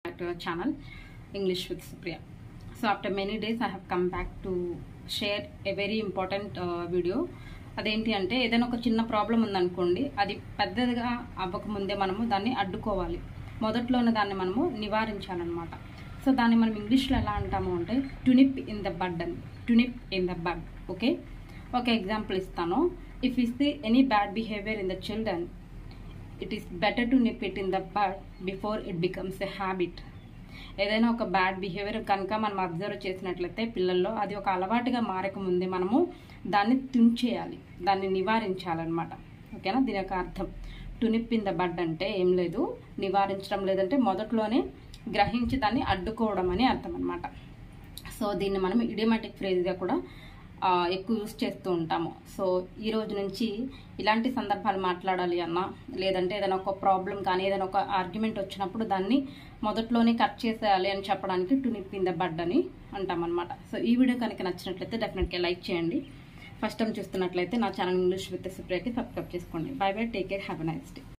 back to our channel English with Supriya. So after many days I have come back to share a very important video. అదేంటి అంటే ఏదైనా ఒక చిన్న problem ఉందనుకోండి, అది పెద్దదిగా అవ్వకముందే మనము దాన్ని అడ్డుకోవాలి. మొదట్లోనే దాన్ని మనము నివారించాలన్నమాట. సో దాన్ని మనం ఇంగ్లీష్లో ఎలా అంటాము అంటే to nip in the bud అని, to nip in the bud. Okay, ఒక ఎగ్జాంపుల్ ఇస్తాను. If you see any bad behaviour in the children, it is better to nip it in the bud before it becomes a habit. ఏదైనా ఒక bad behaviour కనుక మనం observe చేసినట్లయితే పిల్లల్లో అది ఒక అలవాటుగా మారకముందే మనము దాన్ని తుంచేయాలి, దాన్ని నివారించాలన్నమాట. ఓకేనా, దీని యొక్క అర్థం టు నిప్ ఇన్ ద బడ్ అంటే ఏం లేదు, నివారించడం లేదంటే మొదట్లోనే గ్రహించి దాన్ని అడ్డుకోవడం అని అర్థం అనమాట. సో దీన్ని మనం ఇడియోమాటిక్ ఫ్రేజ్గా కూడా ఎక్కువ యూస్ చేస్తూ ఉంటాము. సో ఈ రోజు నుంచి ఇలాంటి సందర్భాలు మాట్లాడాలి అన్నా, లేదంటే ఏదైనా ఒక ప్రాబ్లం కానీ ఏదైనా ఒక ఆర్గ్యుమెంట్ వచ్చినప్పుడు దాన్ని మొదట్లోనే కట్ చేసేయాలి అని చెప్పడానికి to nip in the bud అని అంటామన్నమాట. సో ఈ వీడియో కనుక నచ్చినట్లయితే డెఫినెట్గా లైక్ చేయండి. ఫస్ట్ టైం చూస్తున్నట్లయితే నా ఛానల్ ఇంగ్లీష్ విత్ సుప్రియకి సబ్స్క్రైబ్ చేసుకోండి. By by, take care, have a nice day.